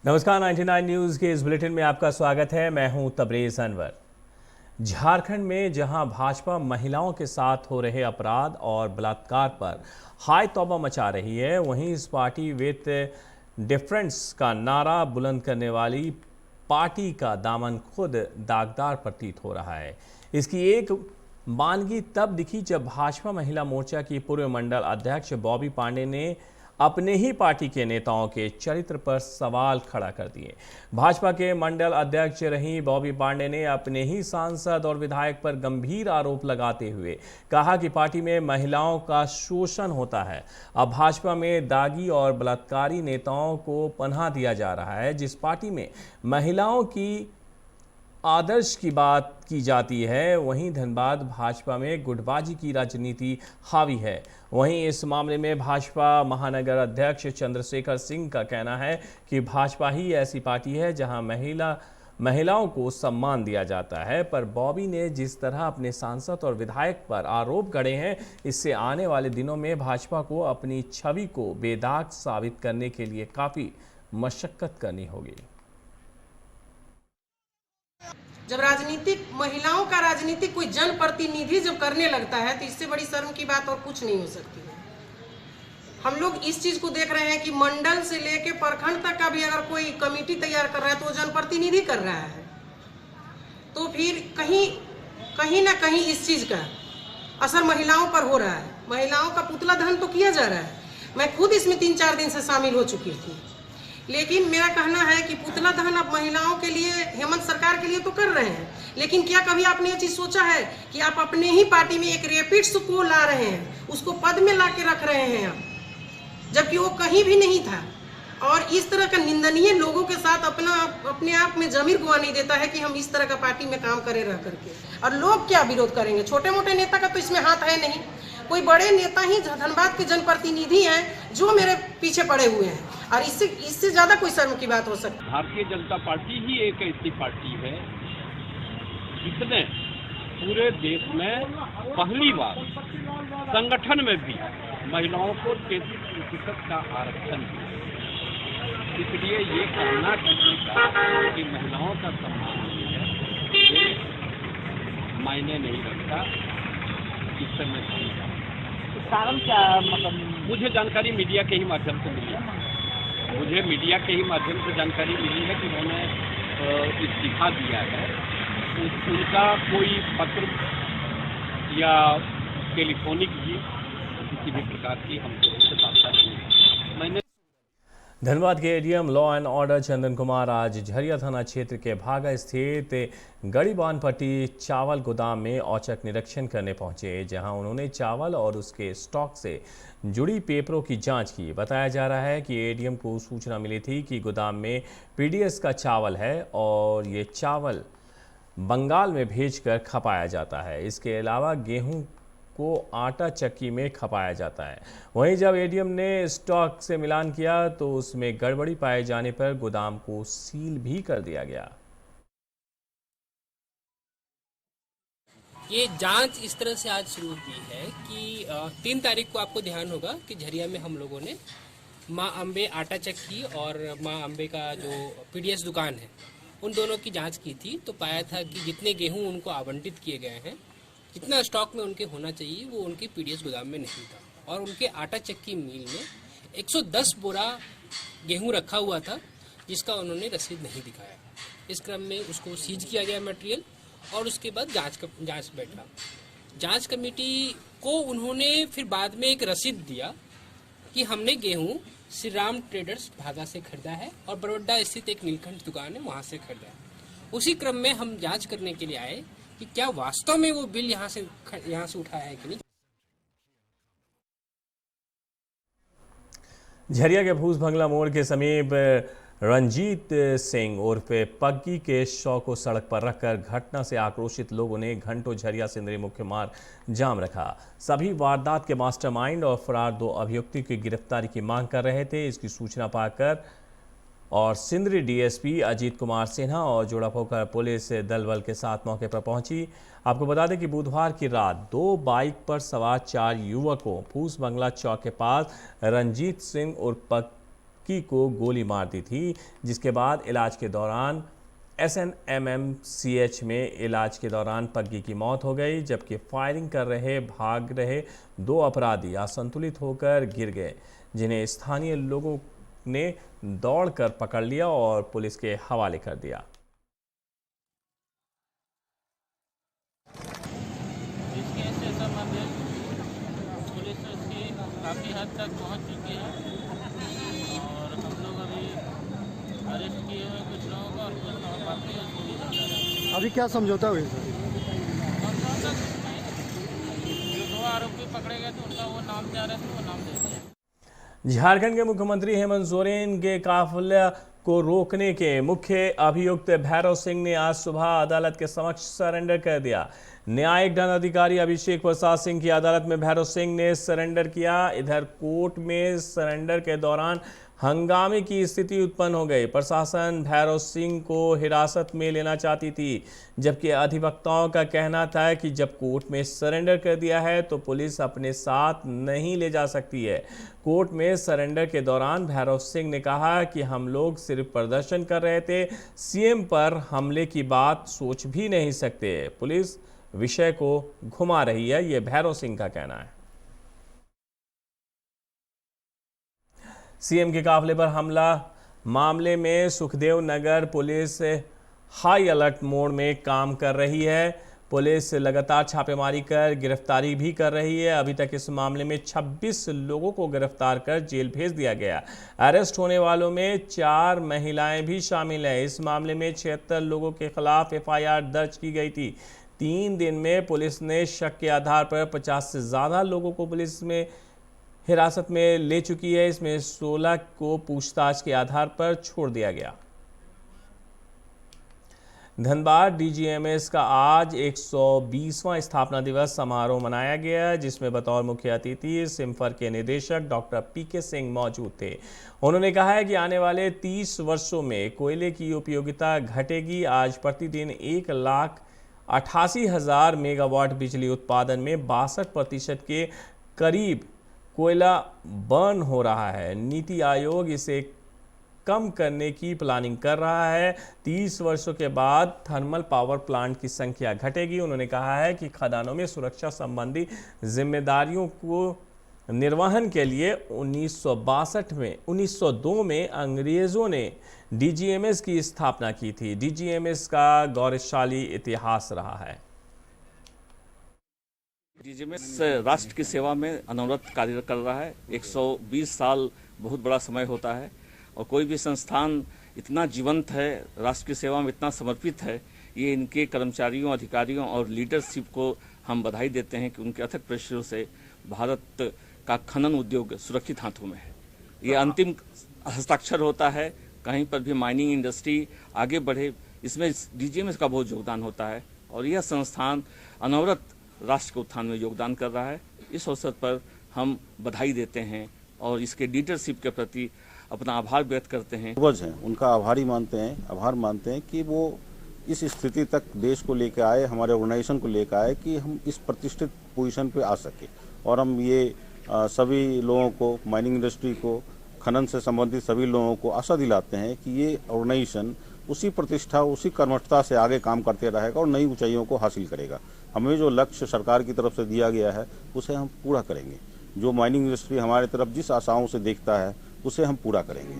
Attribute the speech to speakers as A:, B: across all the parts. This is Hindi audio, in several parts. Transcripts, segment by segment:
A: नमस्कार, 99 न्यूज़ के इस बुलेटिन में आपका स्वागत है। मैं हूं तबरेज़ अनवर। झारखंड में जहां भाजपा महिलाओं के साथ हो रहे अपराध और बलात्कार पर हाय तौबा मचा रही है, वहीं इस पार्टी विथ डिफरेंस का नारा बुलंद करने वाली पार्टी का दामन खुद दागदार प्रतीत हो रहा है। इसकी एक मानगी तब दिखी जब भाजपा महिला मोर्चा की पूर्व मंडल अध्यक्ष बॉबी पांडे ने अपने ही पार्टी के नेताओं के चरित्र पर सवाल खड़ा कर दिए। भाजपा के मंडल अध्यक्ष रही बॉबी पांडे ने अपने ही सांसद और विधायक पर गंभीर आरोप लगाते हुए कहा कि पार्टी में महिलाओं का शोषण होता है। अब भाजपा में दागी और बलात्कारी नेताओं को पनाह दिया जा रहा है। जिस पार्टी में महिलाओं की आदर्श की बात की जाती है, वहीं धनबाद भाजपा में गुटबाजी की राजनीति हावी है। वहीं इस मामले में भाजपा महानगर अध्यक्ष चंद्रशेखर सिंह का कहना है कि भाजपा ही ऐसी पार्टी है जहां महिलाओं को सम्मान दिया जाता है। पर बॉबी ने जिस तरह अपने सांसद और विधायक पर आरोप गढ़े हैं, इससे आने वाले दिनों में भाजपा को अपनी छवि को बेदाग साबित करने के लिए काफ़ी मशक्कत करनी होगी।
B: जब राजनीतिक महिलाओं का राजनीतिक कोई जनप्रतिनिधि जब करने लगता है तो इससे बड़ी शर्म की बात और कुछ नहीं हो सकती है। हम लोग इस चीज को देख रहे हैं कि मंडल से लेके प्रखंड तक का भी अगर कोई कमेटी तैयार कर रहा है तो वो जनप्रतिनिधि कर रहा है, तो फिर कहीं ना कहीं इस चीज का असर महिलाओं पर हो रहा है। महिलाओं का पुतला दहन तो किया जा रहा है। मैं खुद इसमें 3-4 दिन से शामिल हो चुकी थी, लेकिन मेरा कहना है कि पुतला दहन अब महिलाओं के लिए, हेमंत सरकार के लिए तो कर रहे हैं, लेकिन क्या कभी आपने ये चीज सोचा है कि आप अपने ही पार्टी में एक रेपिड्स को ला रहे हैं, उसको पद में ला के रख रहे हैं आप, जबकि वो कहीं भी नहीं था। और इस तरह का निंदनीय लोगों के साथ अपने आप में जमीर गवा नहीं देता है कि हम इस तरह का पार्टी में काम करें रह करके। और लोग क्या विरोध करेंगे? छोटे मोटे नेता का तो इसमें हाथ है नहीं। कोई बड़े नेता ही धनबाद के जनप्रतिनिधि हैं जो मेरे पीछे पड़े हुए हैं, और इससे ज्यादा कोई शर्म की बात हो सकती है?
C: भारतीय जनता पार्टी ही एक ऐसी पार्टी है जिसने पूरे देश में पहली बार संगठन में भी महिलाओं को 33% का आरक्षण दिया। इसलिए ये कहना किसी का कि महिलाओं का सम्मान है, ये मायने नहीं रखता। इससे मैं
D: कारण क्या, मतलब
C: मुझे जानकारी मीडिया के ही माध्यम से मिली है। मुझे मीडिया के ही माध्यम से जानकारी मिली है कि उन्होंने इस्तीफा दिया है। उनका कोई पत्र या टेलीफोनिक भी किसी भी प्रकार की हमको उससे बात नहीं है। मैंने
A: धनबाद के ADM law and order Chandan Kumar आज झरिया थाना क्षेत्र के भागा स्थित गड़ीबान पट्टी चावल गोदाम में औचक निरीक्षण करने पहुंचे, जहां उन्होंने चावल और उसके स्टॉक से जुड़ी पेपरों की जांच की। बताया जा रहा है कि एडीएम को सूचना मिली थी कि गोदाम में पीडीएस का चावल है और ये चावल बंगाल में भेजकर खपाया जाता है। इसके अलावा गेहूं को आटा चक्की में खपाया जाता है। वहीं जब एडीएम ने स्टॉक से मिलान किया तो उसमें गड़बड़ी पाए जाने पर गोदाम को सील भी कर दिया गया।
E: ये जांच इस तरह से आज शुरू हुई है कि 3 तारीख को आपको ध्यान होगा कि झरिया में हम लोगों ने माँ अम्बे आटा चक्की और माँ अम्बे का जो पीडीएस दुकान है, उन दोनों की जांच की थी। तो पाया था कि जितने गेहूं उनको आवंटित किए गए हैं, जितना स्टॉक में उनके होना चाहिए, वो उनके पीडीएस गोदाम में नहीं था। और उनके आटा चक्की मिल में 110 बोरा गेहूं रखा हुआ था, जिसका उन्होंने रसीद नहीं दिखाया। इस क्रम में उसको सीज किया गया मटेरियल, और उसके बाद जांच बैठा। जांच कमेटी को उन्होंने फिर बाद में एक रसीद दिया कि हमने गेहूं श्री राम ट्रेडर्स भागा से खरीदा है और बड़ौदा स्थित एक नीलकंठ दुकान है, वहां से खरीदा है। उसी क्रम में हम जांच करने के लिए आए कि क्या वास्तव में वो बिल यहाँ से उठाया है कि नहीं।
A: झरिया के फूस भंगला मोड़ के समीप रंजीत सिंह उर्फ पग्गी के शव को सड़क पर रखकर घटना से आक्रोशित लोगों ने घंटों झरिया सिंदरी मुख्य मार्ग जाम रखा। सभी वारदात के मास्टरमाइंड और फरार 2 अभियुक्तों की गिरफ्तारी की मांग कर रहे थे। इसकी सूचना पाकर और सिंदरी डीएसपी अजीत कुमार सिन्हा और जोड़ापोखर पुलिस दल के साथ मौके पर पहुंची। आपको बता दें कि बुधवार की रात 2 बाइक पर सवार 4 युवकों फूस बंगला चौक के पास रंजीत सिंह पक्की को गोली मार दी थी, जिसके बाद इलाज के दौरान SNMMCH में इलाज के दौरान पग्गी की मौत हो गई, जबकि फायरिंग कर रहे भाग रहे 2 अपराधी असंतुलित होकर गिर गए, जिन्हें स्थानीय लोगों ने दौड़कर पकड़ लिया और पुलिस के हवाले कर दिया।
F: इस केस से संबंधित पुलिस उसकी काफ़ी हद तक पहुंच चुकी है और हम लोग अभी अरेस्ट किए हुए कुछ लोगों को और कुछ लोग बाकी उसको भी समझा रहे हैं।
G: अभी क्या समझौता हुई सर?
F: समझौता कुछ नहीं, जो 2 आरोपी पकड़े गए थे उनका वो नाम जा रहे थे, वो नाम दे दिया।
A: झारखंड के मुख्यमंत्री हेमंत सोरेन के काफिले को रोकने के मुख्य अभियुक्त भैरव सिंह ने आज सुबह अदालत के समक्ष सरेंडर कर दिया। न्यायिक दंडाधिकारी अभिषेक प्रसाद सिंह की अदालत में भैरव सिंह ने सरेंडर किया। इधर कोर्ट में सरेंडर के दौरान हंगामे की स्थिति उत्पन्न हो गई। प्रशासन भैरव सिंह को हिरासत में लेना चाहती थी, जबकि अधिवक्ताओं का कहना था कि जब कोर्ट में सरेंडर कर दिया है तो पुलिस अपने साथ नहीं ले जा सकती है। कोर्ट में सरेंडर के दौरान भैरव सिंह ने कहा कि हम लोग सिर्फ प्रदर्शन कर रहे थे, सीएम पर हमले की बात सोच भी नहीं सकते। पुलिस विषय को घुमा रही है, यह भैरव सिंह का कहना है। सीएम के काफिले पर हमला मामले में Sukhdev Nagar police high alert mode में काम कर रही है। पुलिस लगातार छापेमारी कर गिरफ्तारी भी कर रही है। अभी तक इस मामले में 26 लोगों को गिरफ्तार कर जेल भेज दिया गया। अरेस्ट होने वालों में 4 महिलाएं भी शामिल हैं। इस मामले में 76 लोगों के खिलाफ FIR दर्ज की गई थी। 3 दिन में पुलिस ने शक के आधार पर 50 से ज़्यादा लोगों को पुलिस में हिरासत में ले चुकी है। इसमें 16 को पूछताछ के आधार पर छोड़ दिया गया। धनबाद DGMS का आज 120वां स्थापना दिवस समारोह मनाया गया, जिसमें बतौर मुख्य अतिथि सिम्फर के निदेशक डॉक्टर PK सिंह मौजूद थे। उन्होंने कहा है कि आने वाले 30 वर्षों में कोयले की उपयोगिता घटेगी। आज प्रतिदिन 1,88,000 मेगावाट बिजली उत्पादन में 62% के करीब कोयला बर्न हो रहा है। नीति आयोग इसे कम करने की प्लानिंग कर रहा है। 30 वर्षों के बाद थर्मल पावर प्लांट की संख्या घटेगी। उन्होंने कहा है कि खदानों में सुरक्षा संबंधी जिम्मेदारियों को निर्वहन के लिए 1902 में अंग्रेजों ने DGMS की स्थापना की थी। DGMS का गौरवशाली इतिहास रहा है।
H: DGMS राष्ट्र की सेवा में अनवरत कार्य कर रहा है। 120 साल बहुत बड़ा समय होता है और कोई भी संस्थान इतना जीवंत है, राष्ट्र की सेवा में इतना समर्पित है, ये इनके कर्मचारियों, अधिकारियों और लीडरशिप को हम बधाई देते हैं कि उनके अथक परिश्रम से भारत का खनन उद्योग सुरक्षित हाथों में है। ये अंतिम हस्ताक्षर होता है। कहीं पर भी माइनिंग इंडस्ट्री आगे बढ़े, इसमें DGMS का बहुत योगदान होता है और यह संस्थान अनवरत राष्ट्र के उत्थान में योगदान कर रहा है। इस अवसर पर हम बधाई देते हैं और इसके लीडरशिप के प्रति अपना आभार व्यक्त करते हैं।
I: पूर्वज हैं, उनका आभार मानते हैं कि वो इस स्थिति तक देश को लेकर आए, हमारे ऑर्गेनाइजेशन को लेकर आए कि हम इस प्रतिष्ठित पोजीशन पे आ सके। और हम ये सभी लोगों को, माइनिंग इंडस्ट्री को, खनन से संबंधित सभी लोगों को आशा दिलाते हैं कि ये ऑर्गेनाइजेशन उसी प्रतिष्ठा, उसी कर्मठता से आगे काम करते रहेगा और नई ऊंचाइयों को हासिल करेगा। हमें जो लक्ष्य सरकार की तरफ से दिया गया है उसे हम पूरा करेंगे। जो माइनिंग इंडस्ट्री हमारे तरफ जिस आशाओं से देखता है उसे हम पूरा करेंगे।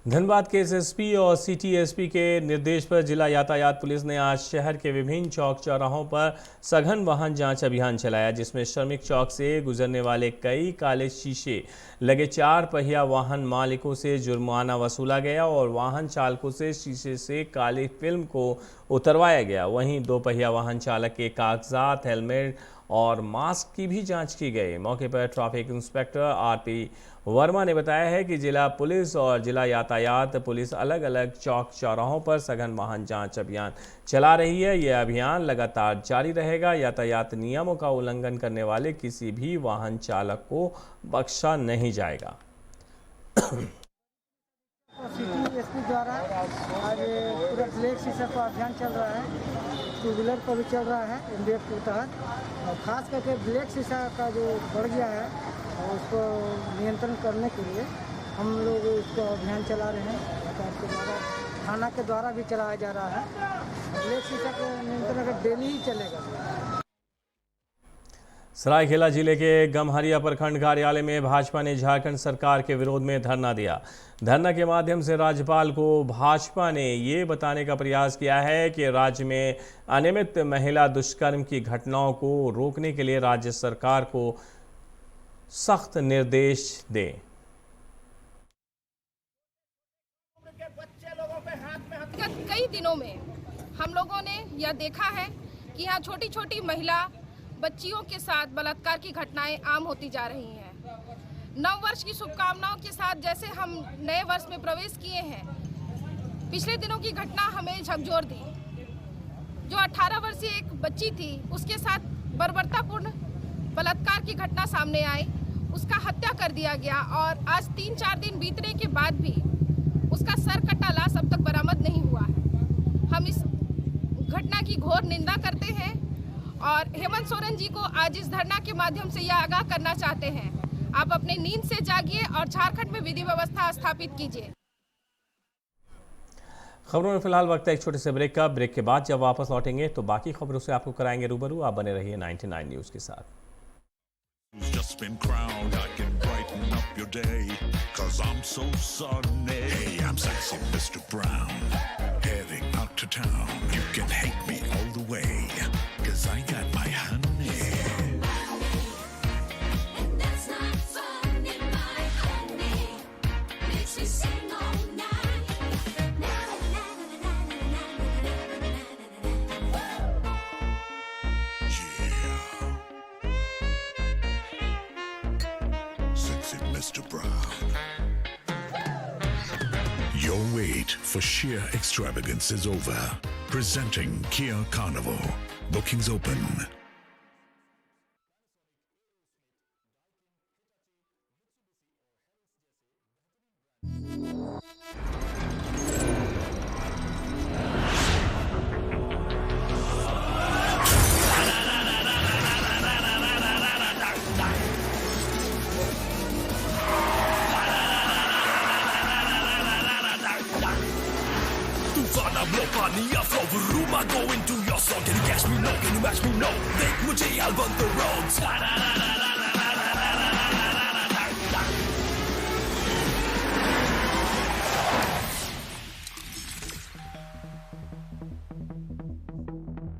A: धनबाद के SSP और City SP के निर्देश पर जिला यातायात पुलिस ने आज शहर के विभिन्न चौक चौराहों पर सघन वाहन जांच अभियान चलाया, जिसमें श्रमिक चौक से गुजरने वाले कई काले शीशे लगे 4 पहिया वाहन मालिकों से जुर्माना वसूला गया और वाहन चालकों से शीशे से काली फिल्म को उतरवाया गया। वहीं 2 पहिया वाहन चालक के कागजात, हेलमेट और मास्क की भी जांच की गई। मौके पर ट्रैफिक इंस्पेक्टर RP वर्मा ने बताया है कि जिला पुलिस और जिला यातायात पुलिस अलग अलग चौक चौराहों पर सघन वाहन जांच अभियान चला रही है। यह अभियान लगातार जारी रहेगा। यातायात नियमों का उल्लंघन करने वाले किसी भी वाहन चालक को बख्शा नहीं जाएगा।
G: सिटी SP द्वारा आज पूरा ब्लैक शीशा का अभियान चल रहा है। 2 व्हीलर पर भी चल रहा है MDF के तहत, और खास करके ब्लैक शीशा का जो बढ़ गया है उसको नियंत्रण करने के लिए हम लोग इसको अभियान चला रहे हैं सरकार के द्वारा, थाना के द्वारा भी चलाया जा रहा है। ब्लैक शीशा के नियंत्रण अगर डेली ही चलेगा।
A: सरायकेला जिले के गम्हरिया प्रखंड कार्यालय में भाजपा ने झारखंड सरकार के विरोध में धरना दिया। धरना के माध्यम से राज्यपाल को भाजपा ने ये बताने का प्रयास किया है कि राज्य में अनियमित महिला दुष्कर्म की घटनाओं को रोकने के लिए राज्य सरकार को सख्त निर्देश दे।
J: कई दिनों में हम लोगों ने यह देखा है कि यहाँ छोटी छोटी महिला बच्चियों के साथ बलात्कार की घटनाएं आम होती जा रही हैं। नव वर्ष की शुभकामनाओं के साथ जैसे हम नए वर्ष में प्रवेश किए हैं, पिछले दिनों की घटना हमें झकझोर दी। जो 18 वर्षीय एक बच्ची थी, उसके साथ बर्बरतापूर्ण बलात्कार की घटना सामने आई, उसका हत्या कर दिया गया और आज 3-4 दिन बीतने के बाद भी उसका सर कटा लाश अब तक बरामद नहीं हुआ है। हम इस घटना की घोर निंदा करते हैं और हेमंत सोरेन जी को आज इस धरना के माध्यम से यह आगाह करना चाहते हैं, आप अपने नींद से जागिए और झारखंड में विधि व्यवस्था स्थापित कीजिए।
A: खबरों में फिलहाल वक्त है एक छोटे से ब्रेक का। ब्रेक के बाद जब वापस लौटेंगे तो बाकी खबरों से आपको कराएंगे रूबरू। आप बने रहिए 99 न्यूज के साथ।
K: Just been crowned, I can brighten up your day, 'cause I'm so sunny. Hey, I'm sexy Mr. Brown, heading out to town. You can hate me all the way, 'cause I got my honey. And that's not funny, my honey, makes me sing all night. Mr. Brown. Your wait for sheer extravagance is over. Presenting Kia Carnival. Bookings open.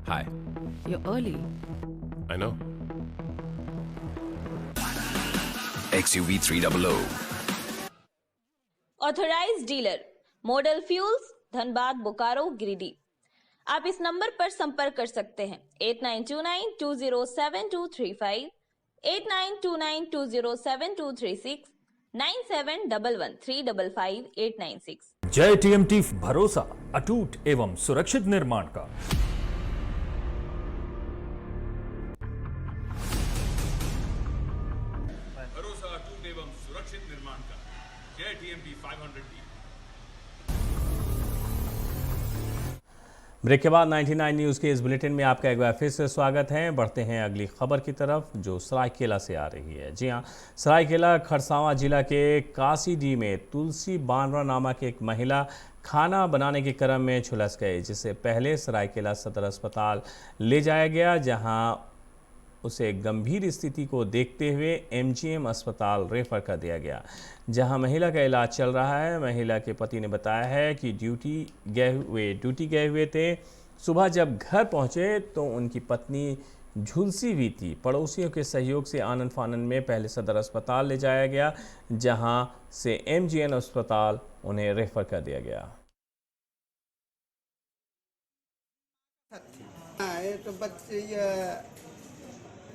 L: Hi.
M: You're early.
L: I know.
N: XUV 300.
O: Authorised dealer model fuels, Dhanbad, Bokaro, Giridih. आप इस नंबर पर संपर्क कर सकते हैं 8929207235, 8929207236, 9711355896।
P: जय टीएमटी, भरोसा अटूट एवं सुरक्षित निर्माण का।
Q: भरोसा अटूट एवं सुरक्षित निर्माण का। जय टीएमटी 500D।
A: ब्रेक के बाद 99 न्यूज़ के इस बुलेटिन में आपका एक बार फिर से स्वागत है। बढ़ते हैं अगली खबर की तरफ जो सरायकेला से आ रही है। जी हाँ, सरायकेला खरसावां जिला के कासीडीह में तुलसी बानरा नामक एक महिला खाना बनाने के क्रम में झुलस गई, जिसे पहले सरायकेला सदर अस्पताल ले जाया गया, जहां उसे गंभीर स्थिति को देखते हुए एमजीएम अस्पताल रेफर कर दिया गया, जहां महिला का इलाज चल रहा है। महिला के पति ने बताया है कि ड्यूटी गए हुए थे। सुबह जब घर पहुंचे तो उनकी पत्नी झुलसी हुई थी। पड़ोसियों के सहयोग से आनन फानन में पहले सदर अस्पताल ले जाया गया, जहां से एमजीएम अस्पताल उन्हें रेफर कर दिया गया।
R: तो बच्चे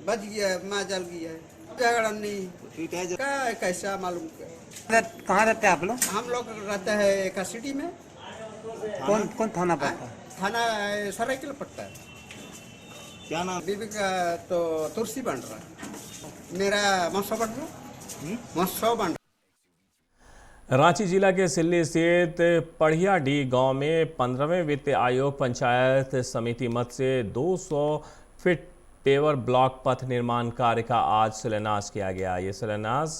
R: बच गया, माँ जल गया, झगड़ा नहीं क्या कैसा मालूम।
G: कहाँ रहते हैं आप लोग?
R: हम लोग रहते हैं कासीडीह में।
G: कौन थाना पड़ता है?
R: थाना सरायकेला पड़ता है। क्या नाम? बीबी का तो तुलसी बन रहा है, मेरा मौसा बन रहा, मौसा बन रहा।
A: रांची जिला के सिल्ली स्थित पढ़ियाडीह गांव में 15वें वित्त आयोग पंचायत समिति मद से 200 फीट पेवर ब्लॉक पथ निर्माण कार्य का आज शिलान्यास किया गया। ये शिलान्यास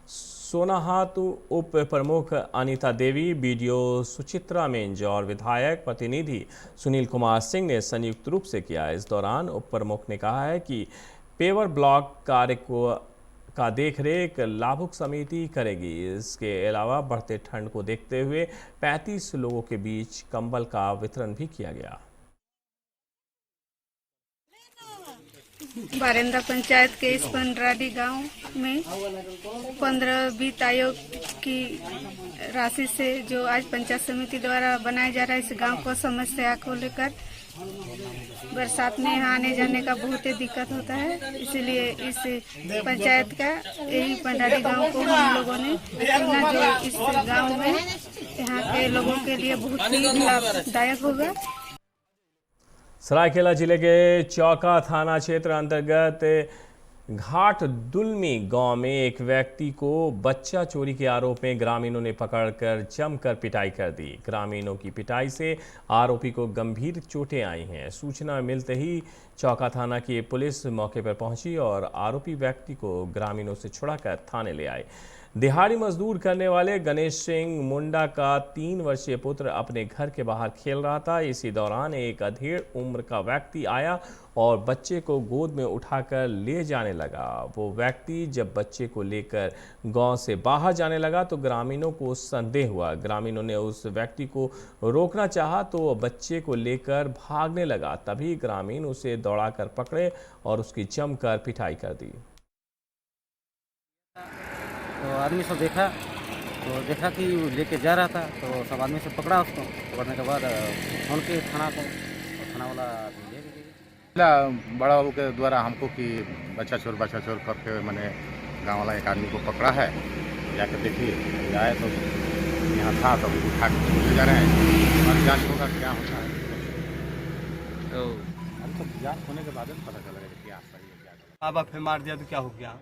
A: सोनाहातु उप प्रमुख अनीता देवी, बीडीओ सुचित्रा मिंज और विधायक प्रतिनिधि सुनील कुमार सिंह ने संयुक्त रूप से किया। इस दौरान उप प्रमुख ने कहा है कि पेवर ब्लॉक कार्य का देखरेख लाभुक समिति करेगी। इसके अलावा बढ़ते ठंड को देखते हुए 35 लोगों के बीच कंबल का वितरण भी किया गया।
M: बारेंदा पंचायत के इस पंडराडी गांव में 15 वित्त आयोग की राशि से जो आज पंचायत समिति द्वारा बनाया जा रहा है, इस गांव को समस्या को लेकर बरसात में यहाँ आने जाने का बहुत ही दिक्कत होता है। इसलिए इस पंचायत का यही पंडारी गांव को हम लोगों ने चुना, जो इस गांव में यहाँ के लोगों के लिए बहुत ही लाभदायक होगा।
A: सरायकेला जिले के चौका थाना क्षेत्र अंतर्गत घाट दुलमी गांव में एक व्यक्ति को बच्चा चोरी के आरोप में ग्रामीणों ने पकड़कर जमकर पिटाई कर दी। ग्रामीणों की पिटाई से आरोपी को गंभीर चोटें आई हैं। सूचना मिलते ही चौका थाना की पुलिस मौके पर पहुंची और आरोपी व्यक्ति को ग्रामीणों से छुड़ाकर थाने ले आए। दिहाड़ी मजदूर करने वाले गणेश सिंह मुंडा का 3 वर्षीय पुत्र अपने घर के बाहर खेल रहा था। इसी दौरान एक अधेड़ उम्र का व्यक्ति आया और बच्चे को गोद में उठाकर ले जाने लगा। वो व्यक्ति जब बच्चे को लेकर गांव से बाहर जाने लगा तो ग्रामीणों को संदेह हुआ। ग्रामीणों ने उस व्यक्ति को रोकना चाहा तो वो बच्चे को लेकर भागने लगा। तभी ग्रामीण उसे दौड़ाकर पकड़े और उसकी जमकर पिटाई कर दी।
S: तो आदमी सब देखा कि वो लेके जा रहा था, तो सब आदमी से पकड़ा उसको। पकड़ने के बाद फोन के थाना को, थाना वाला ले गया।
T: बड़ा बाबू के द्वारा हमको कि बच्चा चोर करके मैंने गांव वाला एक आदमी को पकड़ा है, जाकर देखिए आए तो यहाँ था, तो उठा के ले जा रहे हैं और जांच होगा क्या होता है। तो हम तो जांच होने के बाद पता चलेगा कि क्या सही है क्या गलत।
U: अब फिर मार दिया तो क्या हो गया?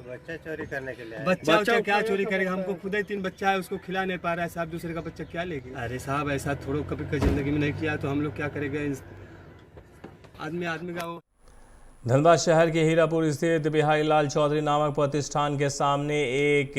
T: बच्चा चोरी करने के लिए
U: बच्चा क्या चोरी करेगा? हमको खुद ही 3 बच्चा है, उसको खिला नहीं पा रहा है साहब, दूसरे का बच्चा क्या लेगी? अरे साहब ऐसा थोड़ा कभी जिंदगी में नहीं किया तो हम लोग क्या करेंगे? आदमी का वो।
A: धनबाद शहर के हीरापुर स्थित बिहारी लाल चौधरी नामक प्रतिष्ठान के सामने एक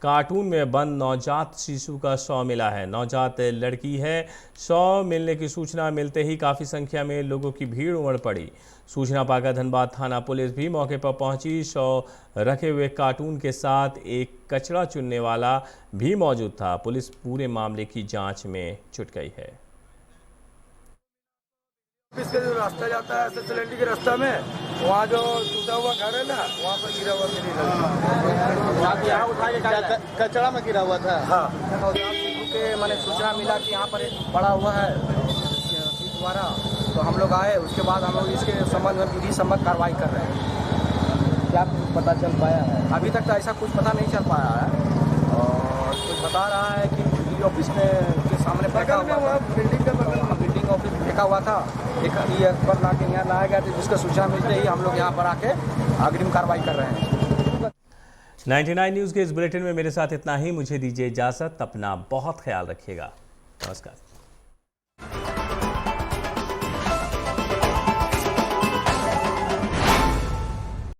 A: कार्टून में बंद नवजात शिशु का शव मिला है। नवजात लड़की है। शव मिलने की सूचना मिलते ही काफ़ी संख्या में लोगों की भीड़ उमड़ पड़ी। सूचना पाकर धनबाद थाना पुलिस भी मौके पर पहुंची। शव रखे हुए कार्टून के साथ एक कचरा चुनने वाला भी मौजूद था। पुलिस पूरे मामले की जांच में जुट गई है।
U: इसका जो रास्ता जाता है सिलेंडर के रास्ता में, वहाँ जो टूटा हुआ घर है ना, वहाँ पर गिरा हुआ मिली, यहाँ उठा के कचरा में गिरा हुआ था। हाँ, के मैंने सूचना मिला कि यहाँ पर पड़ा हुआ है द्वारा, तो हम लोग आए। उसके बाद हम लोग इसके संबंध में विधि सम्मत कार्रवाई कर रहे हैं। क्या पता चल पाया है? अभी तक तो ऐसा कुछ पता नहीं चल पाया है। और कुछ बता रहा है कि ऑफिस में के सामने फेंका हुआ, बिल्डिंग ऑफिस फेंका हुआ था। एक पर ला के यहाँ लाया गया था, जिसका सूचना मिलते ही हम लोग यहाँ पर आके अग्रिम कार्रवाई कर रहे हैं।
A: 99 न्यूज़ के इस बुलेटिन में मेरे साथ इतना ही। मुझे दीजिए इजाज़त। अपना बहुत ख्याल रखिएगा। नमस्कार।